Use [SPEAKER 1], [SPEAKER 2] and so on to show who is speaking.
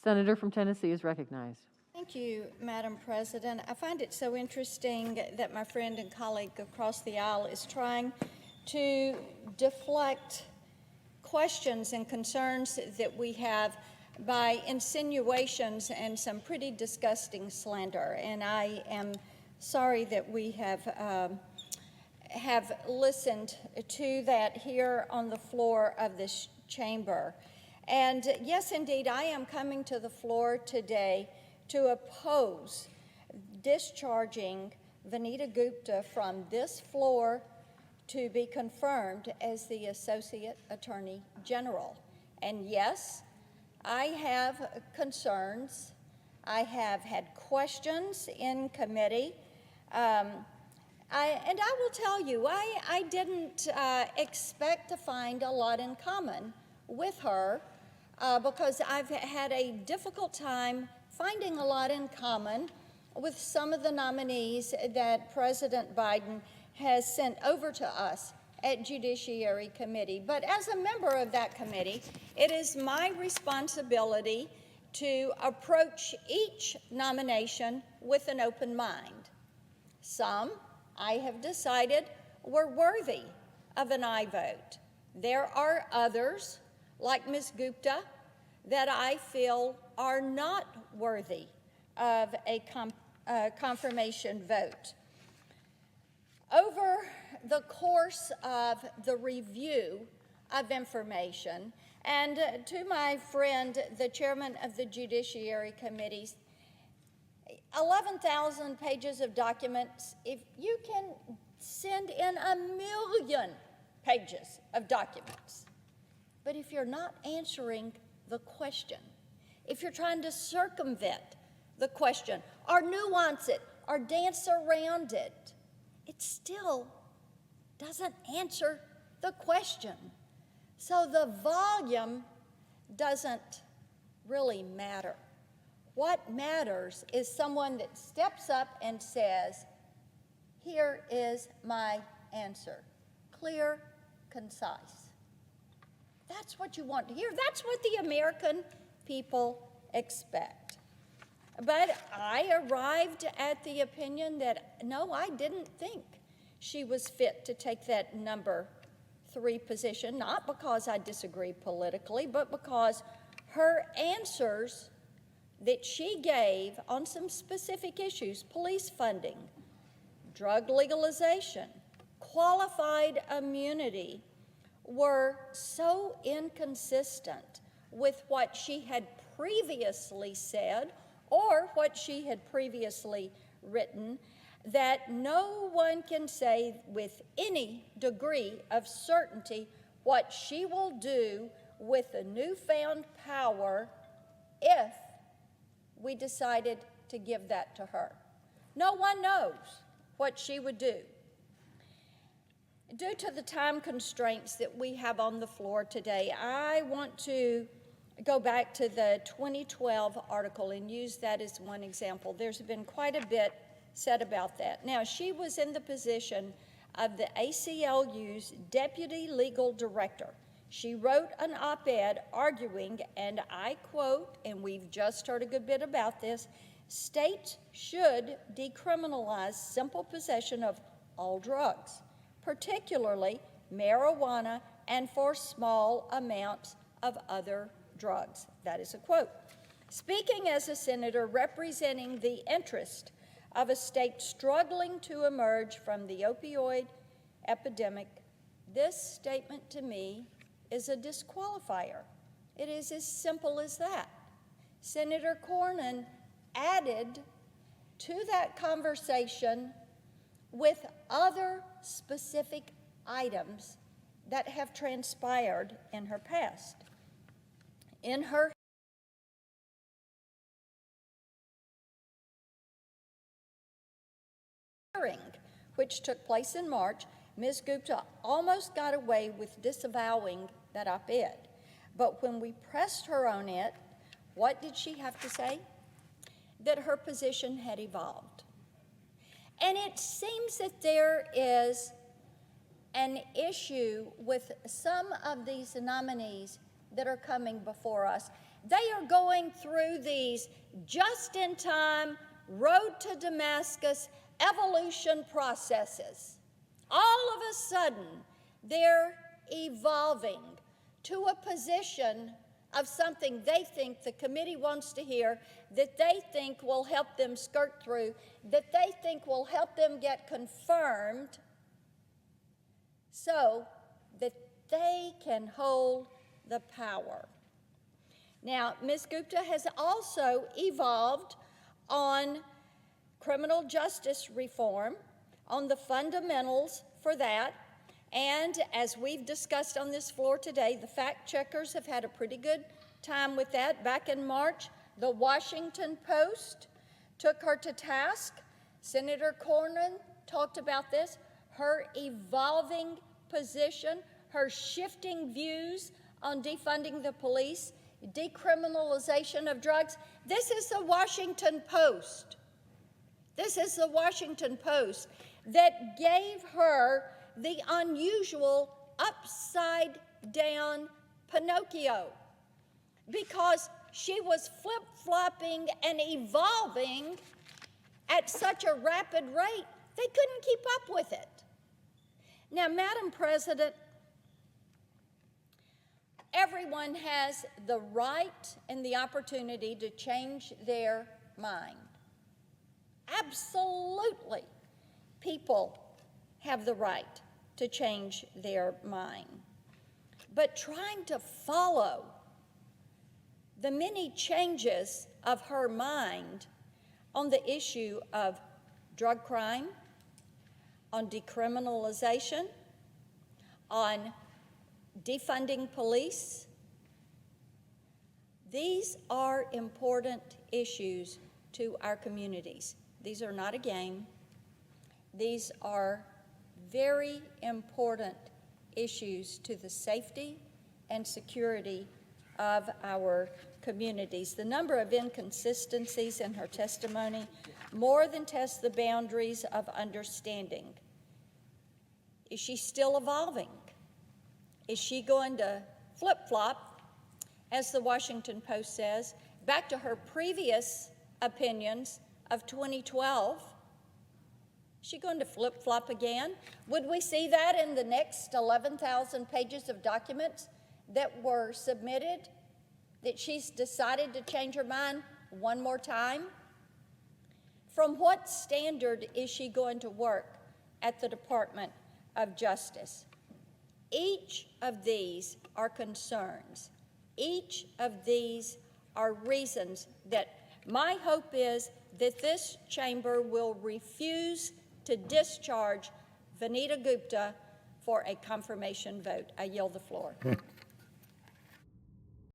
[SPEAKER 1] Senator from Tennessee is recognized.
[SPEAKER 2] Thank you, Madam President. I find it so interesting that my friend and colleague across the aisle is trying to deflect questions and concerns that we have by insinuations and some pretty disgusting slander. And I am sorry that we have listened to that here on the floor of this chamber. And yes, indeed, I am coming to the floor today to oppose discharging Vanita Gupta from this floor to be confirmed as the Associate Attorney General. And yes, I have concerns. I have had questions in committee. And I will tell you, I didn't expect to find a lot in common with her because I've had a difficult time finding a lot in common with some of the nominees that President Biden has sent over to us at Judiciary Committee. But as a member of that committee, it is my responsibility to approach each nomination with an open mind. Some, I have decided, were worthy of an aye vote. There are others, like Ms. Gupta, that I feel are not worthy of a confirmation vote. Over the course of the review of information, and to my friend, the chairman of the Judiciary Committee, 11,000 pages of documents, if you can send in 1,000,000 pages of documents, but if you're not answering the question, if you're trying to circumvent the question, or nuance it, or dance around it, it still doesn't answer the question. So the volume doesn't really matter. What matters is someone that steps up and says, here is my answer. Clear, concise. That's what you want to hear. That's what the American people expect. But I arrived at the opinion that, no, I didn't think she was fit to take that number 3 position, not because I disagree politically, but because her answers that she gave on some specific issues, police funding, drug legalization, qualified immunity, were so inconsistent with what she had previously said or what she had previously written that no one can say with any degree of certainty what she will do with the newfound power if we decided to give that to her. No one knows what she would do. Due to the time constraints that we have on the floor today, I want to go back to the 2012 article and use that as one example. There's been quite a bit said about that. Now, she was in the position of the ACLU's Deputy Legal Director. She wrote an op-ed arguing, and I quote, and we've just heard a good bit about this, states should decriminalize simple possession of all drugs, particularly marijuana and for small amounts of other drugs. That is a quote. Speaking as a senator representing the interest of a state struggling to emerge from the opioid epidemic, this statement to me is a disqualifier. It is as simple as that. Senator Cornyn added to that conversation with other specific items that have transpired in her past. In her hearing, which took place in March, Ms. Gupta almost got away with disavowing that op-ed. But when we pressed her on it, what did she have to say? That her position had evolved. And it seems that there is an issue with some of these nominees that are coming before us. They are going through these just-in-time, road to Damascus evolution processes. All of a sudden, they're evolving to a position of something they think the committee wants to hear, that they think will help them skirt through, that they think will help them get confirmed so that they can hold the power. Now, Ms. Gupta has also evolved on criminal justice reform, on the fundamentals for that, and as we've discussed on this floor today, the fact checkers have had a pretty good time with that. Back in March, the Washington Post took her to task. Senator Cornyn talked about this, her evolving position, her shifting views on defunding the police, decriminalization of drugs. This is the Washington Post. This is the Washington Post that gave her the unusual upside-down Pinocchio, because she was flip-flopping and evolving at such a rapid rate, they couldn't keep up with it. Now, Madam President, everyone has the right and the opportunity to change their mind. Absolutely, people have the right to change their mind. But trying to follow the many changes of her mind on the issue of drug crime, on decriminalization, on defunding police, these are important issues to our communities. These are not a game. These are very important issues to the safety and security of our communities. The number of inconsistencies in her testimony more than tests the boundaries of understanding. Is she still evolving? Is she going to flip-flop, as the Washington Post says, back to her previous opinions of 2012? Is she going to flip-flop again? Would we see that in the next 11,000 pages of documents that were submitted, that she's decided to change her mind one more time? From what standard is she going to work at the Department of Justice? Each of these are concerns. Each of these are reasons that my hope is that this chamber will refuse to discharge Vanita Gupta for a confirmation vote. I yield the floor.